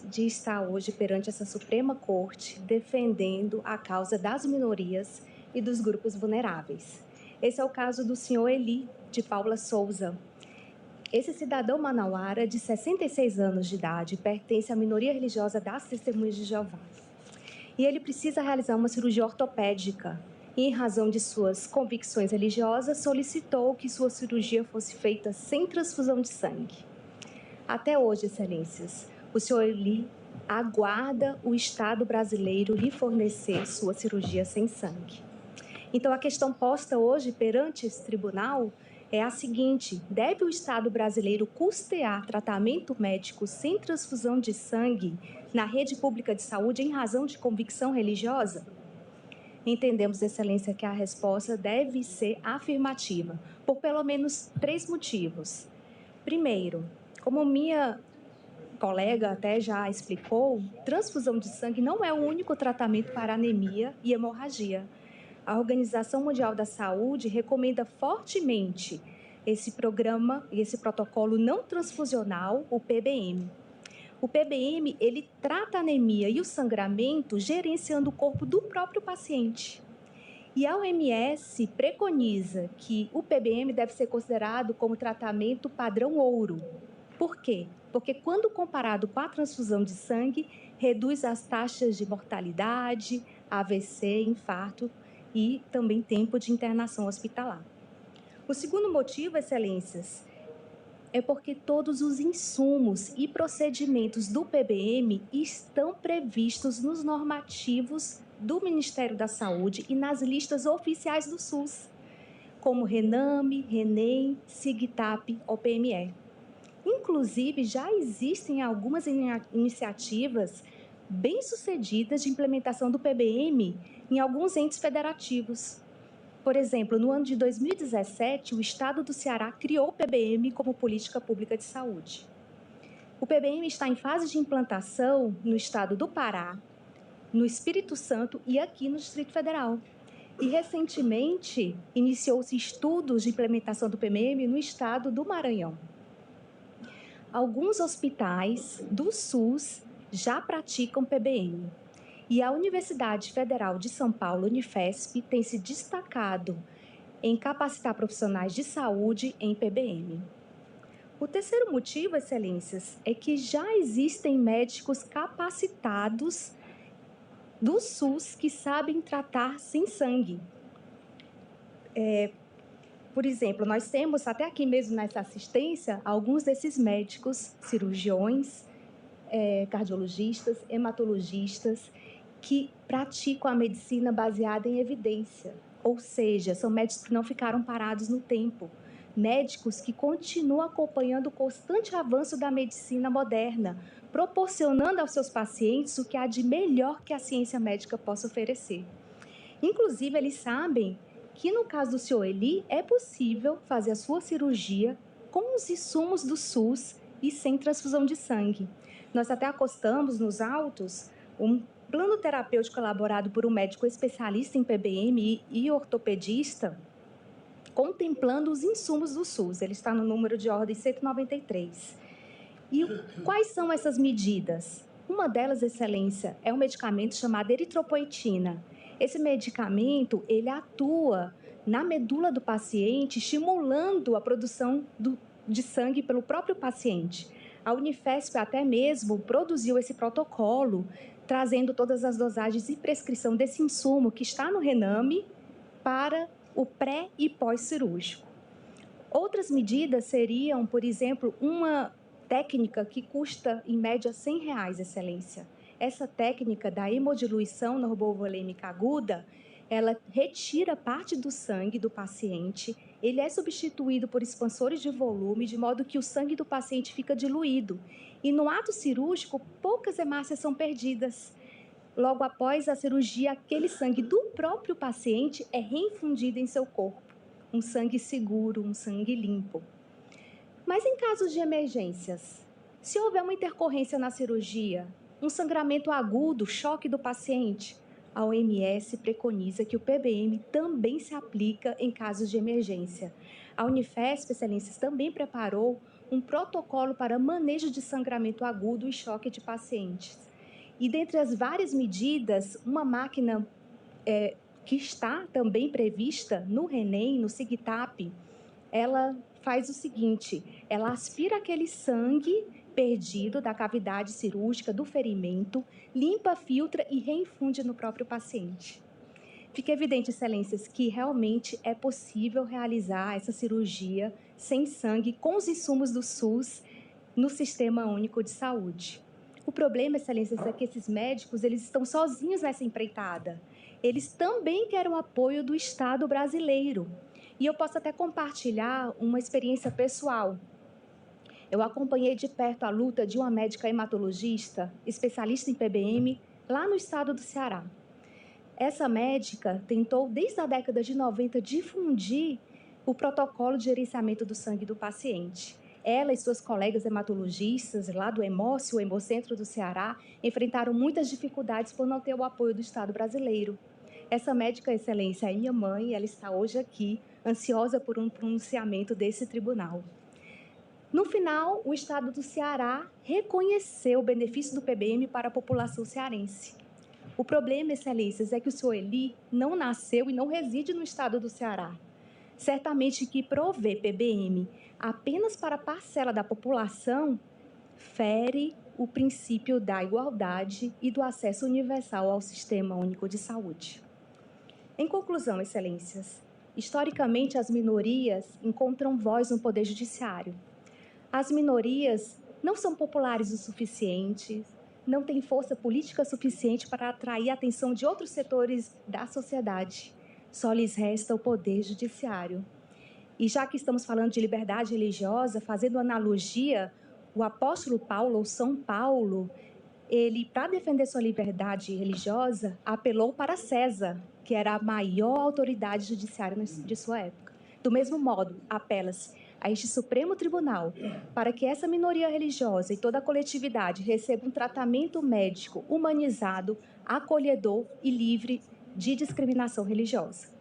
de estar hoje perante essa Suprema Corte defendendo a causa das minorias e dos grupos vulneráveis. Esse é o caso do senhor Eli de Paula Souza. Esse cidadão manauara, de 66 anos de idade, pertence à minoria religiosa das Testemunhas de Jeová. E ele precisa realizar uma cirurgia ortopédica. E, em razão de suas convicções religiosas, solicitou que sua cirurgia fosse feita sem transfusão de sangue. Até hoje, excelências, o senhor Eli aguarda o Estado brasileiro lhe fornecer sua cirurgia sem sangue. Então, a questão posta hoje perante esse tribunal é a seguinte: deve o Estado brasileiro custear tratamento médico sem transfusão de sangue na rede pública de saúde em razão de convicção religiosa? Entendemos, excelência, que a resposta deve ser afirmativa, por pelo menos 3 motivos. Primeiro, como minha colega até já explicou, transfusão de sangue não é o único tratamento para anemia e hemorragia. A Organização Mundial da Saúde recomenda fortemente esse programa e esse protocolo não transfusional, o PBM. O PBM, ele trata a anemia e o sangramento gerenciando o corpo do próprio paciente. E a OMS preconiza que o PBM deve ser considerado como tratamento padrão ouro. Por quê? Porque quando comparado com a transfusão de sangue, reduz as taxas de mortalidade, AVC, infarto e também tempo de internação hospitalar. O segundo motivo, excelências, é porque todos os insumos e procedimentos do PBM estão previstos nos normativos do Ministério da Saúde e nas listas oficiais do SUS, como RENAME, RENEM, SIGTAP ou PME. Inclusive, já existem algumas iniciativas bem-sucedidas de implementação do PBM em alguns entes federativos. Por exemplo, no ano de 2017, o Estado do Ceará criou o PBM como política pública de saúde. O PBM está em fase de implantação no estado do Pará, no Espírito Santo e aqui no Distrito Federal. E, recentemente, iniciou-se estudos de implementação do PBM no estado do Maranhão. Alguns hospitais do SUS já praticam PBM. E a Universidade Federal de São Paulo, Unifesp, tem se destacado em capacitar profissionais de saúde em PBM. O terceiro motivo, excelências, é que já existem médicos capacitados do SUS que sabem tratar sem sangue. Por exemplo, nós temos, até aqui mesmo nessa assistência, alguns desses médicos, cirurgiões, cardiologistas, hematologistas, que praticam a medicina baseada em evidência. Ou seja, são médicos que não ficaram parados no tempo. Médicos que continuam acompanhando o constante avanço da medicina moderna, proporcionando aos seus pacientes o que há de melhor que a ciência médica possa oferecer. Inclusive, eles sabem que, no caso do senhor Eli, é possível fazer a sua cirurgia com os insumos do SUS e sem transfusão de sangue. Nós até acostamos nos autos um plano terapêutico elaborado por um médico especialista em PBM e ortopedista, contemplando os insumos do SUS. Ele está no número de ordem 193. E quais são essas medidas? Uma delas, excelência, é um medicamento chamado eritropoetina. Esse medicamento, ele atua na medula do paciente, estimulando a produção de sangue pelo próprio paciente. A Unifesp até mesmo produziu esse protocolo, trazendo todas as dosagens e prescrição desse insumo que está no RENAME para o pré- e pós-cirúrgico. Outras medidas seriam, por exemplo, uma técnica que custa, em média, R$100, excelência. Essa técnica da hemodiluição normovolêmica aguda, ela retira parte do sangue do paciente, ele é substituído por expansores de volume, de modo que o sangue do paciente fica diluído. E no ato cirúrgico, poucas hemácias são perdidas. Logo após a cirurgia, aquele sangue do próprio paciente é reinfundido em seu corpo. Um sangue seguro, um sangue limpo. Mas em casos de emergências, se houver uma intercorrência na cirurgia, um sangramento agudo, choque do paciente, a OMS preconiza que o PBM também se aplica em casos de emergência. A Unifesp, excelências, também preparou um protocolo para manejo de sangramento agudo e choque de pacientes. E dentre as várias medidas, uma máquina que está também prevista no RENEM, no SIGTAP, ela faz o seguinte: ela aspira aquele sangue perdido da cavidade cirúrgica, do ferimento, limpa, filtra e reinfunde no próprio paciente. Fica evidente, excelências, que realmente é possível realizar essa cirurgia sem sangue com os insumos do SUS no Sistema Único de Saúde. O problema, excelências, é que esses médicos eles estão sozinhos nessa empreitada. Eles também querem o apoio do Estado brasileiro. E eu posso até compartilhar uma experiência pessoal. Eu acompanhei de perto a luta de uma médica hematologista, especialista em PBM, lá no estado do Ceará. Essa médica tentou, desde a década de 90, difundir o protocolo de gerenciamento do sangue do paciente. Ela e suas colegas hematologistas, lá do Hemócio, o Hemocentro do Ceará, enfrentaram muitas dificuldades por não ter o apoio do Estado brasileiro. Essa médica excelência é minha mãe, ela está hoje aqui, ansiosa por um pronunciamento desse tribunal. No final, o Estado do Ceará reconheceu o benefício do PBM para a população cearense. O problema, excelências, é que o senhor Eli não nasceu e não reside no estado do Ceará. Certamente que prover PBM apenas para parcela da população fere o princípio da igualdade e do acesso universal ao Sistema Único de Saúde. Em conclusão, excelências, historicamente as minorias encontram voz no Poder Judiciário. As minorias não são populares o suficiente, não têm força política suficiente para atrair a atenção de outros setores da sociedade. Só lhes resta o Poder Judiciário. E já que estamos falando de liberdade religiosa, fazendo analogia, o apóstolo Paulo, ou São Paulo, ele, para defender sua liberdade religiosa, apelou para César, que era a maior autoridade judiciária de sua época. Do mesmo modo, apela-se a este Supremo Tribunal para que essa minoria religiosa e toda a coletividade receba um tratamento médico humanizado, acolhedor e livre de discriminação religiosa.